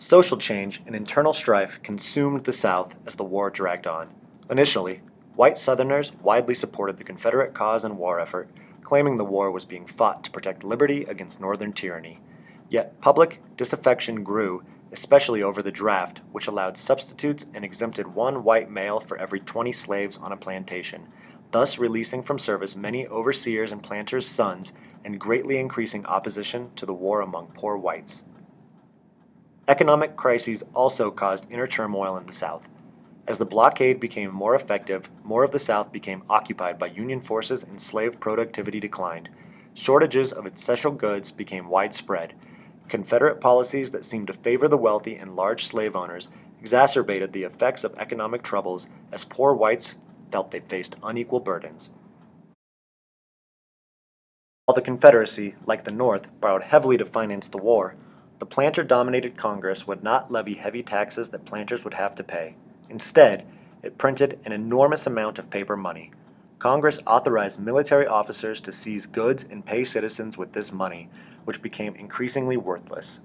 Social change and internal strife consumed the South as the war dragged on. Initially, white Southerners widely supported the Confederate cause and war effort, claiming the war was being fought to protect liberty against Northern tyranny. Yet public disaffection grew, especially over the draft, which allowed substitutes and exempted one white male for every 20 slaves on a plantation, thus releasing from service many overseers and planters' sons and greatly increasing opposition to the war among poor whites. Economic crises also caused inner turmoil in the South. As the blockade became more effective, more of the South became occupied by Union forces and slave productivity declined. Shortages of essential goods became widespread. Confederate policies that seemed to favor the wealthy and large slave owners exacerbated the effects of economic troubles as poor whites felt they faced unequal burdens. While the Confederacy, like the North, borrowed heavily to finance the war, the planter-dominated Congress would not levy heavy taxes that planters would have to pay. Instead, it printed an enormous amount of paper money. Congress authorized military officers to seize goods and pay citizens with this money, which became increasingly worthless.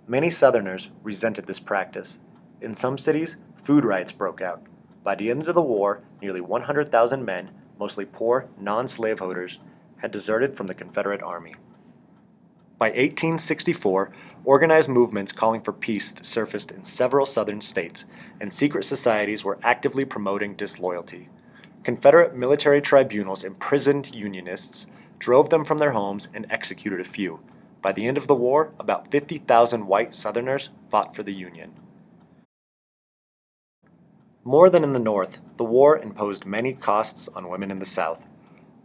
Many Southerners resented this practice. In some cities, food riots broke out. By the end of the war, nearly 100,000 men, mostly poor, non-slaveholders, had deserted from the Confederate Army. By 1864, organized movements calling for peace surfaced in several Southern states, and secret societies were actively promoting disloyalty. Confederate military tribunals imprisoned Unionists, drove them from their homes, and executed a few. By the end of the war, about 50,000 white Southerners fought for the Union. More than in the North, the war imposed many costs on women in the South.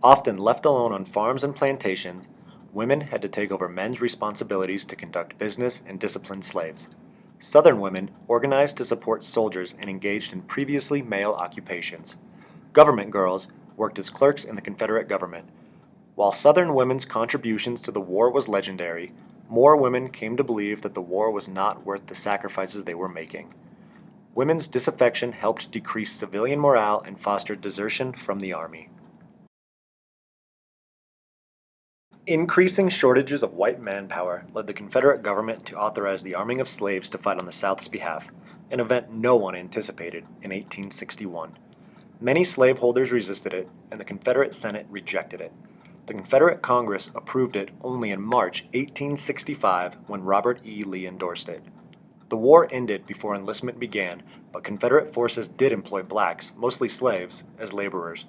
Often left alone on farms and plantations, women had to take over men's responsibilities to conduct business and discipline slaves. Southern women organized to support soldiers and engaged in previously male occupations. Government girls worked as clerks in the Confederate government. While Southern women's contributions to the war was legendary, more women came to believe that the war was not worth the sacrifices they were making. Women's disaffection helped decrease civilian morale and fostered desertion from the Army. Increasing shortages of white manpower led the Confederate government to authorize the arming of slaves to fight on the South's behalf, an event no one anticipated in 1861. Many slaveholders resisted it, and the Confederate Senate rejected it. The Confederate Congress approved it only in March 1865 when Robert E. Lee endorsed it. The war ended before enlistment began, but Confederate forces did employ blacks, mostly slaves, as laborers.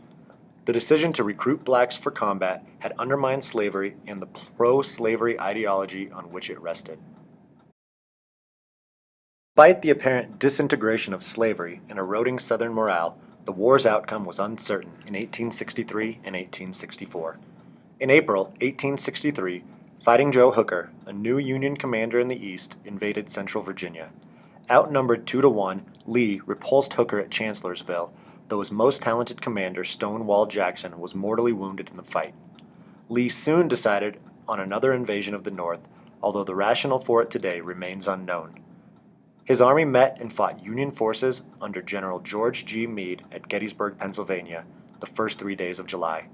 The decision to recruit blacks for combat had undermined slavery and the pro-slavery ideology on which it rested. Despite the apparent disintegration of slavery and eroding Southern morale, the war's outcome was uncertain in 1863 and 1864. In April 1863, Fighting Joe Hooker, a new Union commander in the East, invaded Central Virginia. Outnumbered 2-1, Lee repulsed Hooker at Chancellorsville, though his most talented commander, Stonewall Jackson, was mortally wounded in the fight. Lee soon decided on another invasion of the North, although the rationale for it today remains unknown. His army met and fought Union forces under General George G. Meade at Gettysburg, Pennsylvania, the first 3 days of July.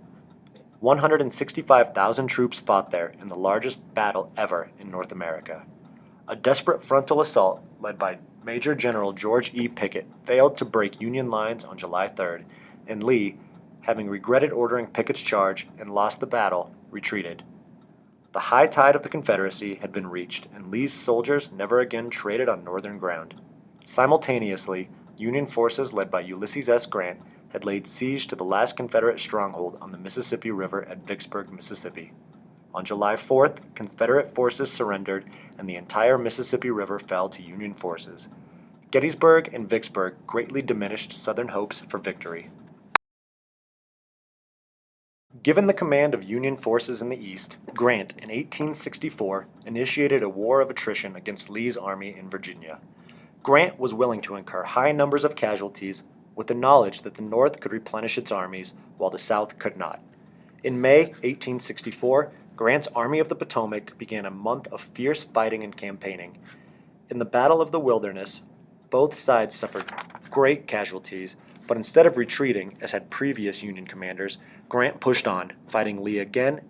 165,000 troops fought there in the largest battle ever in North America. A desperate frontal assault led by Major General George E. Pickett failed to break Union lines on July 3rd, and Lee, having regretted ordering Pickett's charge and lost the battle, retreated. The high tide of the Confederacy had been reached, and Lee's soldiers never again traded on Northern ground. Simultaneously, Union forces led by Ulysses S. Grant had laid siege to the last Confederate stronghold on the Mississippi River at Vicksburg, Mississippi. On July 4th, Confederate forces surrendered and the entire Mississippi River fell to Union forces. Gettysburg and Vicksburg greatly diminished Southern hopes for victory. Given the command of Union forces in the East, Grant in 1864 initiated a war of attrition against Lee's army in Virginia. Grant was willing to incur high numbers of casualties with the knowledge that the North could replenish its armies while the South could not. In May 1864, Grant's Army of the Potomac began a month of fierce fighting and campaigning. In the Battle of the Wilderness, both sides suffered great casualties, but instead of retreating, as had previous Union commanders, Grant pushed on, fighting Lee again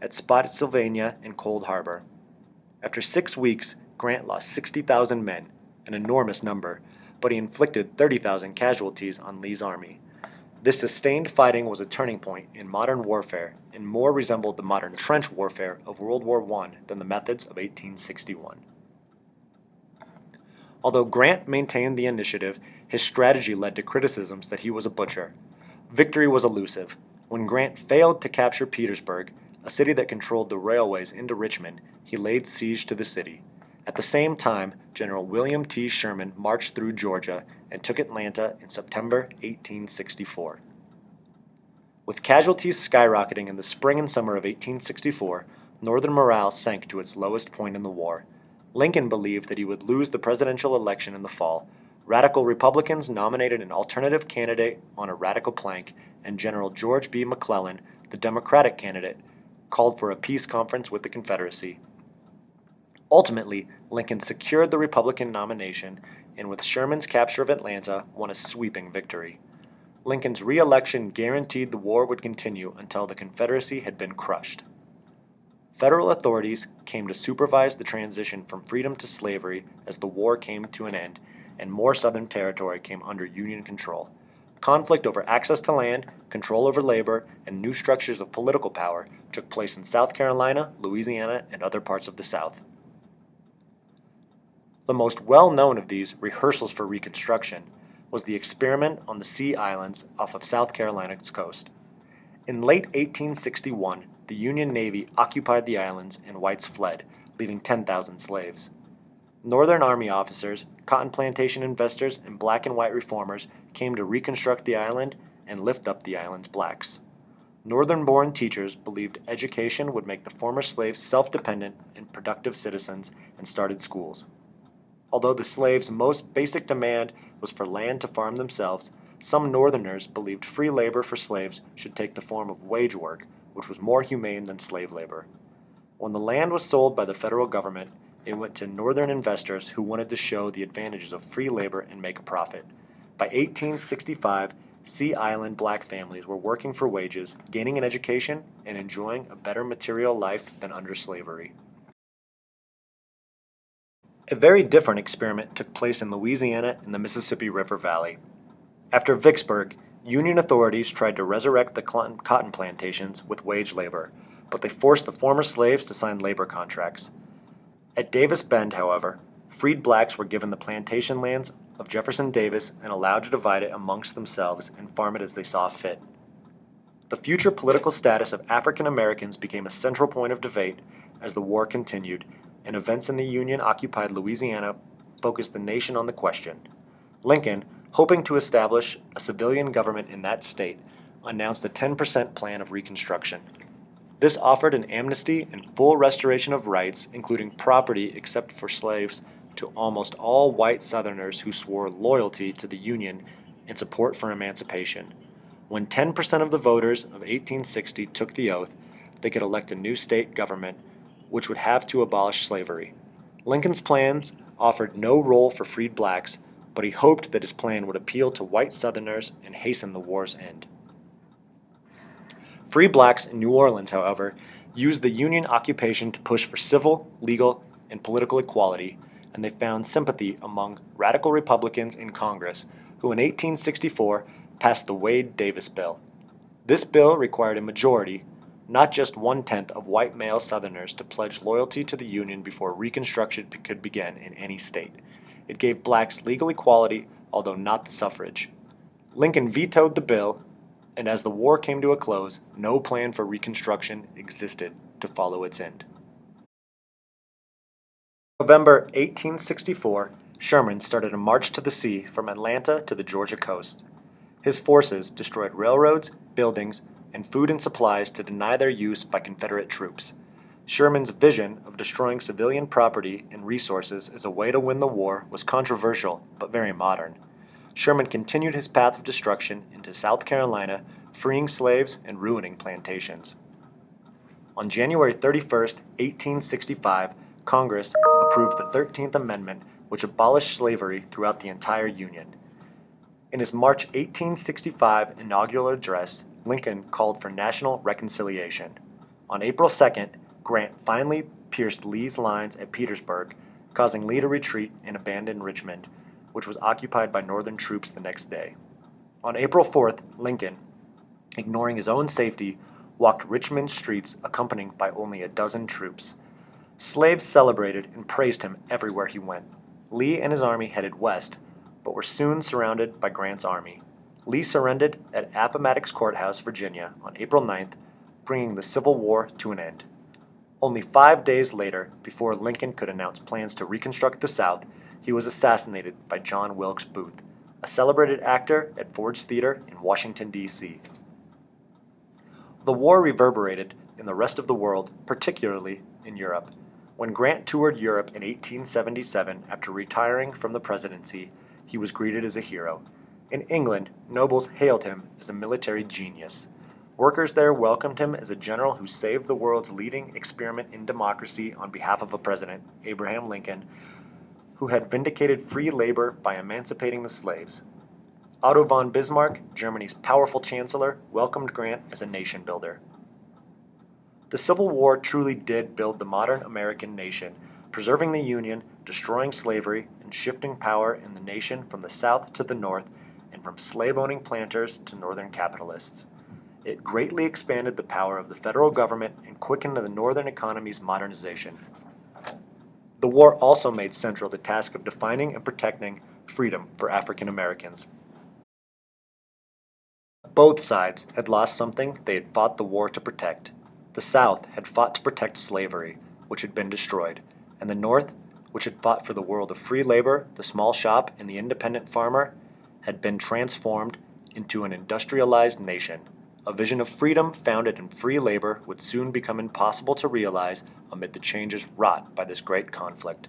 at Spotsylvania and Cold Harbor. After 6 weeks, Grant lost 60,000 men, an enormous number, but he inflicted 30,000 casualties on Lee's army. This sustained fighting was a turning point in modern warfare and more resembled the modern trench warfare of World War I than the methods of 1861. Although Grant maintained the initiative, his strategy led to criticisms that he was a butcher. Victory was elusive. When Grant failed to capture Petersburg, a city that controlled the railways into Richmond, he laid siege to the city. At the same time, General William T. Sherman marched through Georgia and took Atlanta in September 1864. With casualties skyrocketing in the spring and summer of 1864, Northern morale sank to its lowest point in the war. Lincoln believed that he would lose the presidential election in the fall. Radical Republicans nominated an alternative candidate on a radical plank, and General George B. McClellan, the Democratic candidate, called for a peace conference with the Confederacy. Ultimately, Lincoln secured the Republican nomination and with Sherman's capture of Atlanta won a sweeping victory. Lincoln's re-election guaranteed the war would continue until the Confederacy had been crushed. Federal authorities came to supervise the transition from freedom to slavery as the war came to an end and more Southern territory came under Union control. Conflict over access to land, control over labor, and new structures of political power took place in South Carolina, Louisiana, and other parts of the South. The most well-known of these rehearsals for Reconstruction was the experiment on the Sea Islands off of South Carolina's coast. In late 1861, the Union Navy occupied the islands and whites fled, leaving 10,000 slaves. Northern Army officers, cotton plantation investors, and black and white reformers came to reconstruct the island and lift up the island's blacks. Northern-born teachers believed education would make the former slaves self-dependent and productive citizens and started schools. Although the slaves' most basic demand was for land to farm themselves, some Northerners believed free labor for slaves should take the form of wage work, which was more humane than slave labor. When the land was sold by the federal government, it went to Northern investors who wanted to show the advantages of free labor and make a profit. By 1865, Sea Island black families were working for wages, gaining an education, and enjoying a better material life than under slavery. A very different experiment took place in Louisiana in the Mississippi River Valley. After Vicksburg, Union authorities tried to resurrect the cotton plantations with wage labor, but they forced the former slaves to sign labor contracts. At Davis Bend, however, freed blacks were given the plantation lands of Jefferson Davis and allowed to divide it amongst themselves and farm it as they saw fit. The future political status of African Americans became a central point of debate as the war continued, and events in the Union-occupied Louisiana focused the nation on the question. Lincoln, hoping to establish a civilian government in that state, announced a 10% plan of Reconstruction. This offered an amnesty and full restoration of rights, including property except for slaves, to almost all white Southerners who swore loyalty to the Union and support for emancipation. When 10% of the voters of 1860 took the oath, they could elect a new state government, which would have to abolish slavery. Lincoln's plans offered no role for freed blacks, but he hoped that his plan would appeal to white Southerners and hasten the war's end. Free blacks in New Orleans, however, used the Union occupation to push for civil, legal, and political equality, and they found sympathy among radical Republicans in Congress, who in 1864 passed the Wade-Davis bill. This bill required a majority, not just 1/10 of white male Southerners, to pledge loyalty to the Union before Reconstruction could begin in any state. It gave blacks legal equality, although not the suffrage. Lincoln vetoed the bill, and as the war came to a close, no plan for Reconstruction existed to follow its end. In November 1864, Sherman started a march to the sea from Atlanta to the Georgia coast. His forces destroyed railroads, buildings, and food and supplies to deny their use by Confederate troops. Sherman's vision of destroying civilian property and resources as a way to win the war was controversial, but very modern. Sherman continued his path of destruction into South Carolina, freeing slaves and ruining plantations. On January 31, 1865, Congress approved the 13th Amendment, which abolished slavery throughout the entire Union. In his March 1865 inaugural address, Lincoln called for national reconciliation. On April 2nd, Grant finally pierced Lee's lines at Petersburg causing Lee to retreat and abandon Richmond, which was occupied by Northern troops the next day. On April 4th, Lincoln, ignoring his own safety, walked Richmond's streets accompanied by only a dozen troops. Slaves celebrated and praised him everywhere he went. Lee and his army headed west, but were soon surrounded by Grant's army. Lee surrendered at Appomattox Courthouse, Virginia, on April 9th, bringing the Civil War to an end. Only 5 days later, before Lincoln could announce plans to reconstruct the South, he was assassinated by John Wilkes Booth, a celebrated actor at Ford's Theater in Washington, D.C. The war reverberated in the rest of the world, particularly in Europe. When Grant toured Europe in 1877 after retiring from the presidency, he was greeted as a hero. In England, nobles hailed him as a military genius. Workers there welcomed him as a general who saved the world's leading experiment in democracy on behalf of a president, Abraham Lincoln, who had vindicated free labor by emancipating the slaves. Otto von Bismarck, Germany's powerful chancellor, welcomed Grant as a nation builder. The Civil War truly did build the modern American nation, preserving the Union, destroying slavery, and shifting power in the nation from the South to the North, and from slave-owning planters to Northern capitalists. It greatly expanded the power of the federal government and quickened the Northern economy's modernization. The war also made central the task of defining and protecting freedom for African Americans. Both sides had lost something they had fought the war to protect. The South had fought to protect slavery, which had been destroyed, and the North, which had fought for the world of free labor, the small shop, and the independent farmer, had been transformed into an industrialized nation. A vision of freedom founded in free labor would soon become impossible to realize amid the changes wrought by this great conflict.